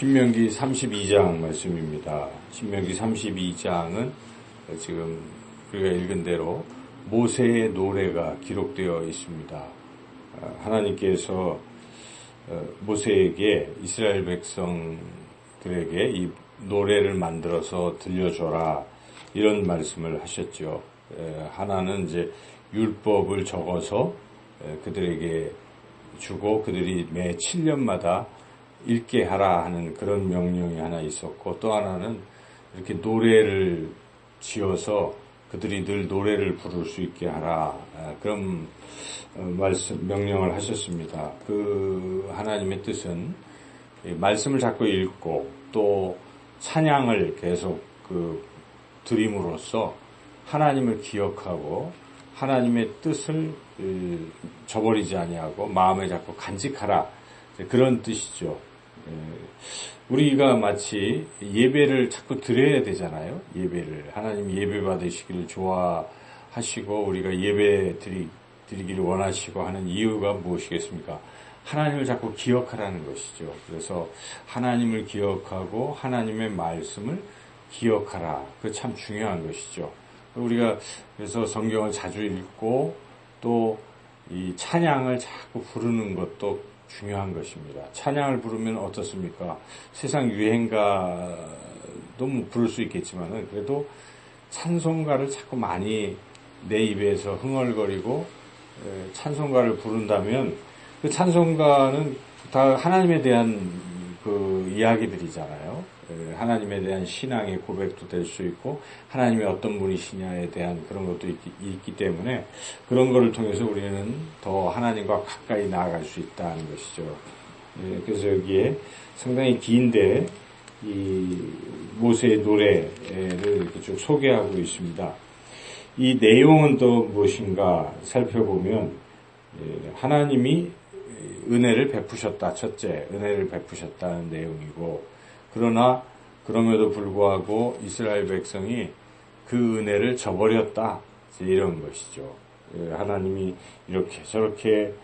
신명기 32장 말씀입니다. 신명기 32장은 지금 우리가 읽은 대로 모세의 노래가 기록되어 있습니다. 하나님께서 모세에게 이스라엘 백성들에게 이 노래를 만들어서 들려줘라 이런 말씀을 하셨죠. 하나는 이제 율법을 적어서 그들에게 주고 그들이 매 7년마다 읽게 하라 하는 그런 명령이 하나 있었고, 또 하나는 이렇게 노래를 지어서 그들이 늘 노래를 부를 수 있게 하라, 그런 명령을 하셨습니다. 그 하나님의 뜻은 말씀을 자꾸 읽고 또 찬양을 계속 드림으로써 하나님을 기억하고 하나님의 뜻을 저버리지 아니하고 마음에 자꾸 간직하라, 그런 뜻이죠. 우리가 마치 예배를 자꾸 드려야 되잖아요. 예배를 하나님 예배 받으시기를 좋아하시고 우리가 예배 드리기를 원하시고 하는 이유가 무엇이겠습니까? 하나님을 자꾸 기억하라는 것이죠. 그래서 하나님을 기억하고 하나님의 말씀을 기억하라. 그 참 중요한 것이죠. 우리가 그래서 성경을 자주 읽고 또 이 찬양을 자꾸 부르는 것도 중요한 것입니다. 찬양을 부르면 어떻습니까? 세상 유행가도 뭐 부를 수 있겠지만은 그래도 찬송가를 자꾸 많이 내 입에서 흥얼거리고 찬송가를 부른다면 그 찬송가는 다 하나님에 대한 그 이야기들이잖아요. 하나님에 대한 신앙의 고백도 될 수 있고 하나님이 어떤 분이시냐에 대한 그런 것도 있기 때문에 그런 거를 통해서 우리는 더 하나님과 가까이 나아갈 수 있다는 것이죠. 그래서 여기에 상당히 긴데 이 모세의 노래를 이렇게 쭉 소개하고 있습니다. 이 내용은 또 무엇인가 살펴보면 하나님이 은혜를 베푸셨다. 첫째, 은혜를 베푸셨다는 내용이고, 그러나 그럼에도 불구하고 이스라엘 백성이 그 은혜를 저버렸다. 이런 것이죠. 하나님이 이렇게 저렇게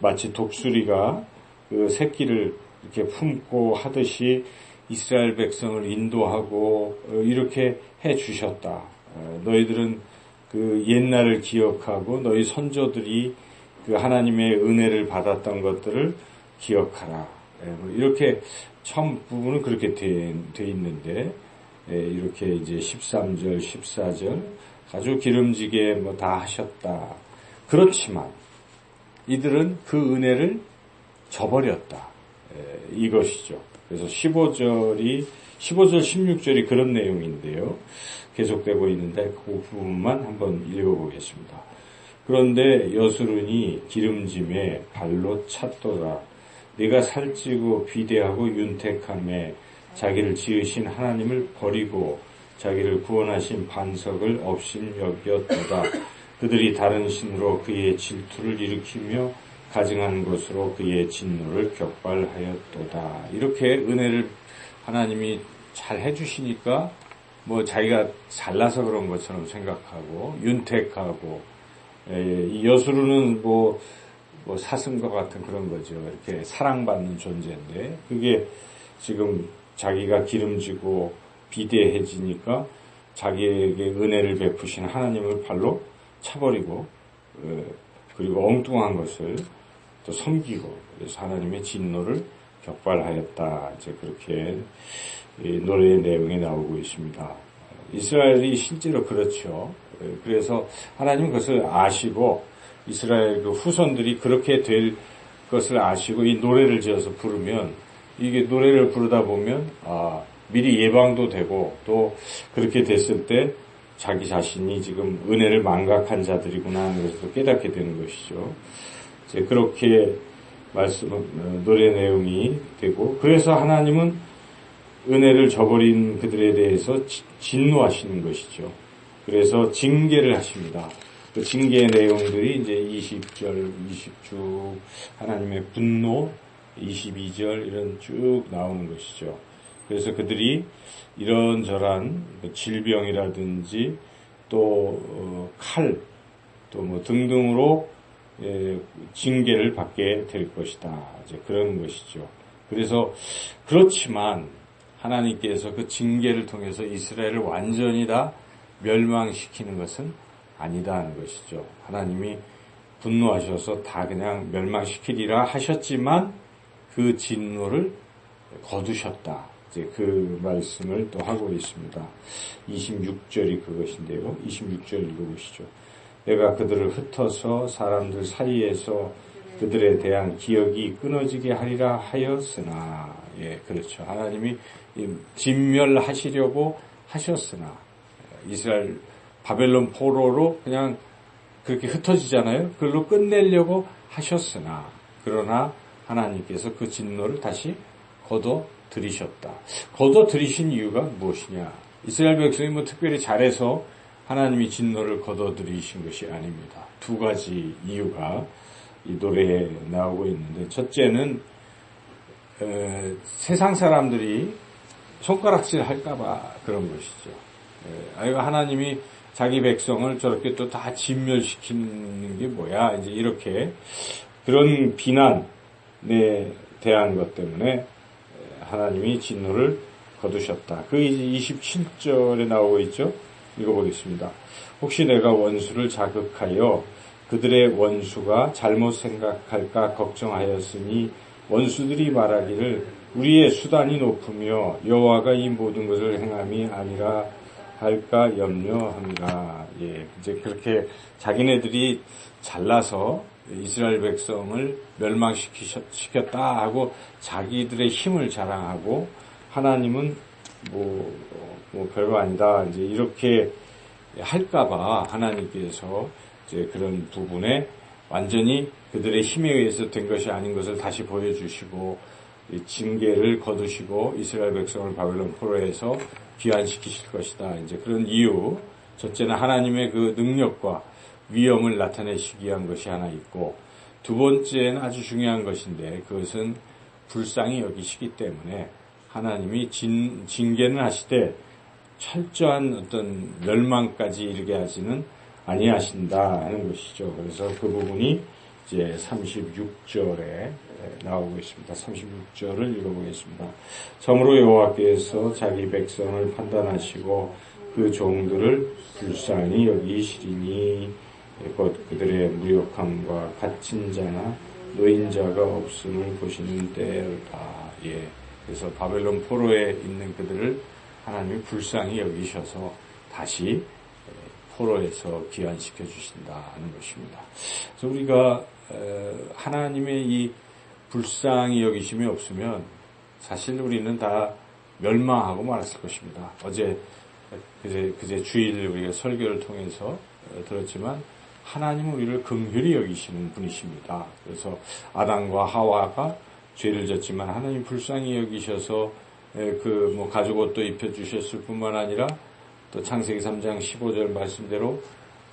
마치 독수리가 그 새끼를 이렇게 품고 하듯이 이스라엘 백성을 인도하고 이렇게 해 주셨다. 너희들은 그 옛날을 기억하고 너희 선조들이 그 하나님의 은혜를 받았던 것들을 기억하라. 이렇게 처음 부분은 그렇게 돼 있는데, 이렇게 이제 13절, 14절 아주 기름지게 다 하셨다. 그렇지만 이들은 그 은혜를 저버렸다. 이것이죠. 그래서 15절, 16절이 그런 내용인데요. 계속되고 있는데 그 부분만 한번 읽어보겠습니다. 그런데 여수run이 기름짐에 발로 찼도다. 네가 살찌고 비대하고 윤택함에 자기를 지으신 하나님을 버리고 자기를 구원하신 반석을 업신 여겼도다. 그들이 다른 신으로 그의 질투를 일으키며 가증한 것으로 그의 진노를 격발하였도다. 이렇게 은혜를 하나님이 잘 해주시니까 자기가 잘나서 그런 것처럼 생각하고 윤택하고, 이 여수run은 사슴과 같은 그런 거죠. 이렇게 사랑받는 존재인데, 그게 지금 자기가 기름지고 비대해지니까 자기에게 은혜를 베푸신 하나님을 발로 차버리고, 그리고 엉뚱한 것을 또 섬기고, 그래서 하나님의 진노를 격발하였다. 이제 그렇게 노래의 내용이 나오고 있습니다. 이스라엘이 실제로 그렇죠. 그래서 하나님은 그것을 아시고 이스라엘 그 후손들이 그렇게 될 것을 아시고 이 노래를 지어서 부르면, 이게 노래를 부르다 보면 미리 예방도 되고 또 그렇게 됐을 때 자기 자신이 지금 은혜를 망각한 자들이구나 하는 것을 깨닫게 되는 것이죠. 이제 그렇게 노래 내용이 되고, 그래서 하나님은 은혜를 저버린 그들에 대해서 진노하시는 것이죠. 그래서 징계를 하십니다. 그 징계의 내용들이 이제 20절, 20쭉 하나님의 분노, 22절 이런 쭉 나오는 것이죠. 그래서 그들이 이런저런 질병이라든지 또 칼, 또 등등으로 징계를 받게 될 것이다. 이제 그런 것이죠. 그래서 그렇지만 하나님께서 그 징계를 통해서 이스라엘을 완전히 다 멸망시키는 것은 아니다는 것이죠. 하나님이 분노하셔서 다 그냥 멸망시키리라 하셨지만 그 진노를 거두셨다. 이제 그 말씀을 또 하고 있습니다. 26절이 그것인데요. 26절 읽어보시죠. 내가 그들을 흩어서 사람들 사이에서 그들에 대한 기억이 끊어지게 하리라 하였으나, 예, 그렇죠. 하나님이 진멸하시려고 하셨으나, 이스라엘 바벨론 포로로 그냥 그렇게 흩어지잖아요. 그걸로 끝내려고 하셨으나, 그러나 하나님께서 그 진노를 다시 거둬들이셨다. 거둬들이신 이유가 무엇이냐? 이스라엘 백성이 뭐 특별히 잘해서 하나님이 진노를 거둬들이신 것이 아닙니다. 두 가지 이유가 이 노래에 나오고 있는데, 첫째는 세상 사람들이 손가락질 할까봐 그런 것이죠. 하나님이 자기 백성을 저렇게 또 다 진멸시키는 게 뭐야? 이제 이렇게 그런 비난에 대한 것 때문에 하나님이 진노를 거두셨다. 그 이제 27절에 나오고 있죠. 읽어보겠습니다. 혹시 내가 원수를 자극하여 그들의 원수가 잘못 생각할까 걱정하였으니 원수들이 말하기를 우리의 수단이 높으며 여호와가 이 모든 것을 행함이 아니라 할까 염려합니다. 예, 이제 그렇게 자기네들이 잘나서 이스라엘 백성을 멸망시켰다 하고 자기들의 힘을 자랑하고 하나님은 뭐 별거 아니다. 이제 이렇게 할까봐 하나님께서 이제 그런 부분에 완전히 그들의 힘에 의해서 된 것이 아닌 것을 다시 보여주시고 징계를 거두시고 이스라엘 백성을 바벨론 포로에서 귀환시키실 것이다. 이제 그런 이유. 첫째는 하나님의 그 능력과 위엄을 나타내시기 위한 것이 하나 있고, 두 번째는 아주 중요한 것인데 그것은 불쌍히 여기시기 때문에 하나님이 징계는 하시되 철저한 어떤 멸망까지 이르게 하지는 아니하신다 하는 것이죠. 그래서 그 부분이 이제 36절에 나오고 있습니다. 36절을 읽어보겠습니다. 참으로 여호와께서 자기 백성을 판단하시고 그 종들을 불쌍히 여기시리니 곧 그들의 무력함과 갇힌 자나 노인자가 없음을 보시는 때다. 예. 그래서 바벨론 포로에 있는 그들을 하나님이 불쌍히 여기셔서 다시 포로에서 귀환시켜 주신다는 것입니다. 그래서 우리가 하나님의 이 불쌍히 여기심이 없으면 사실 우리는 다 멸망하고 말았을 것입니다. 그제 주일 우리가 설교를 통해서 들었지만 하나님은 우리를 긍휼히 여기시는 분이십니다. 그래서 아담과 하와가 죄를 졌지만 하나님 불쌍히 여기셔서 가죽 옷도 입혀주셨을 뿐만 아니라 또 창세기 3장 15절 말씀대로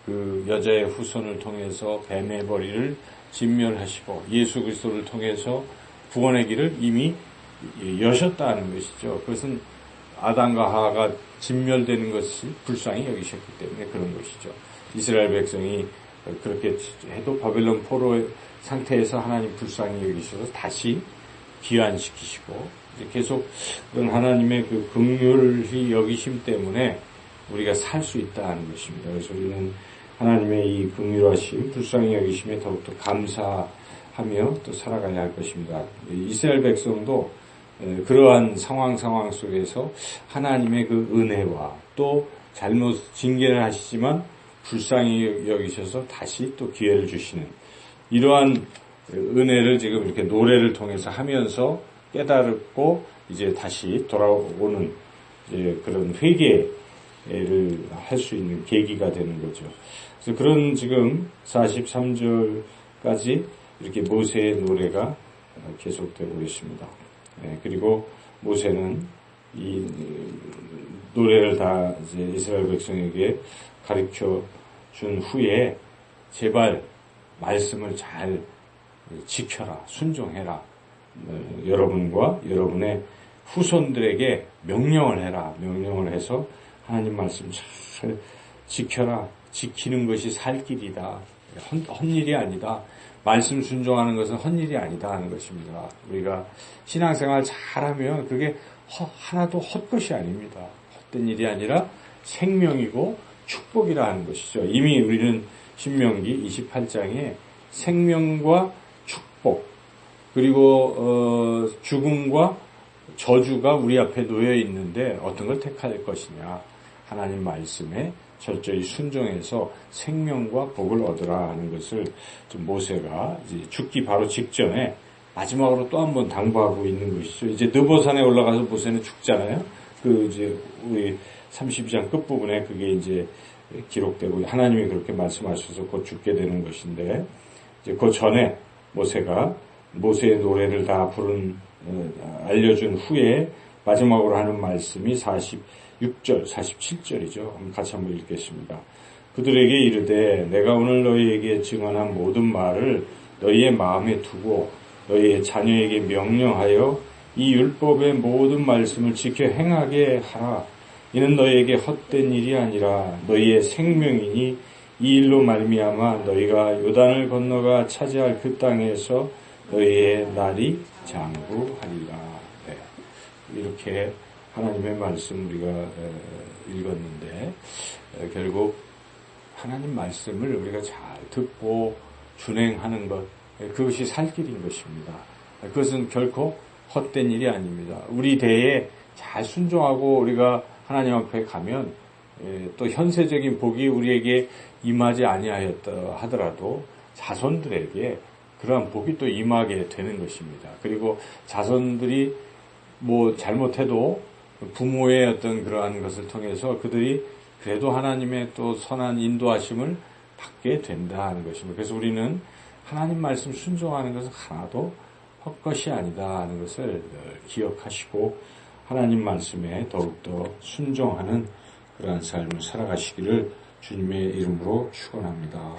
그 여자의 후손을 통해서 뱀의 머리를 진멸하시고 예수 그리스도를 통해서 구원의 길을 이미 여셨다는 것이죠. 그것은 아담과 하와가 진멸되는 것이 불쌍히 여기셨기 때문에 그런 것이죠. 이스라엘 백성이 그렇게 해도 바벨론 포로의 상태에서 하나님 불쌍히 여기셔서 다시 귀환시키시고 계속 그런 하나님의 그 긍휼히 여기심 때문에 우리가 살 수 있다는 것입니다. 그래서 우리는 하나님의 이 긍휼하심, 불쌍히 여기심에 더욱더 감사하며 또 살아가야 할 것입니다. 이스라엘 백성도 그러한 상황 속에서 하나님의 그 은혜와 또 잘못 징계를 하시지만 불쌍히 여기셔서 다시 또 기회를 주시는 이러한 은혜를 지금 이렇게 노래를 통해서 하면서 깨달고 이제 다시 돌아오는 그런 회개를 할 수 있는 계기가 되는 거죠. 그래서 그런 지금 43절까지 이렇게 모세의 노래가 계속되고 있습니다. 그리고 모세는 이 노래를 다 이제 이스라엘 백성에게 가르쳐 준 후에 제발 말씀을 잘 지켜라, 순종해라. 여러분과 여러분의 후손들에게 명령을 해라. 명령을 해서 하나님 말씀 잘 지켜라. 지키는 것이 살 길이다. 헛일이 아니다. 말씀 순종하는 것은 헛일이 아니다 하는 것입니다. 우리가 신앙생활 잘하면 그게 하나도 헛것이 아닙니다. 헛된 일이 아니라 생명이고 축복이라 하는 것이죠. 이미 우리는 신명기 28장에 생명과 축복 그리고 죽음과 저주가 우리 앞에 놓여 있는데 어떤 걸 택할 것이냐. 하나님 말씀에 철저히 순종해서 생명과 복을 얻으라 하는 것을 좀 모세가 이제 죽기 바로 직전에 마지막으로 또 한 번 당부하고 있는 것이죠. 이제 느보산에 올라가서 모세는 죽잖아요. 그 이제 우리 32장 끝부분에 그게 이제 기록되고 하나님이 그렇게 말씀하셔서 곧 죽게 되는 것인데 이제 그 전에 모세가 모세의 노래를 다 알려준 후에 마지막으로 하는 말씀이 46절, 47절이죠. 같이 한번 읽겠습니다. 그들에게 이르되 내가 오늘 너희에게 증언한 모든 말을 너희의 마음에 두고 너희의 자녀에게 명령하여 이 율법의 모든 말씀을 지켜 행하게 하라. 이는 너희에게 헛된 일이 아니라 너희의 생명이니 이 일로 말미암아 너희가 요단을 건너가 차지할 그 땅에서 너희의 날이 장구하리라. 네. 이렇게 하나님의 말씀 우리가 읽었는데 결국 하나님 말씀을 우리가 잘 듣고 준행하는 것 그것이 살 길인 것입니다. 그것은 결코 헛된 일이 아닙니다. 우리 대에 잘 순종하고 우리가 하나님 앞에 가면 또 현세적인 복이 우리에게 임하지 아니하였다 하더라도 자손들에게 그러한 복이 또 임하게 되는 것입니다. 그리고 자손들이 뭐 잘못해도 부모의 어떤 그러한 것을 통해서 그들이 그래도 하나님의 또 선한 인도하심을 받게 된다 하는 것입니다. 그래서 우리는 하나님 말씀 순종하는 것은 하나도 헛것이 아니다 하는 것을 기억하시고 하나님 말씀에 더욱더 순종하는 그러한 삶을 살아가시기를 주님의 이름으로 축원합니다.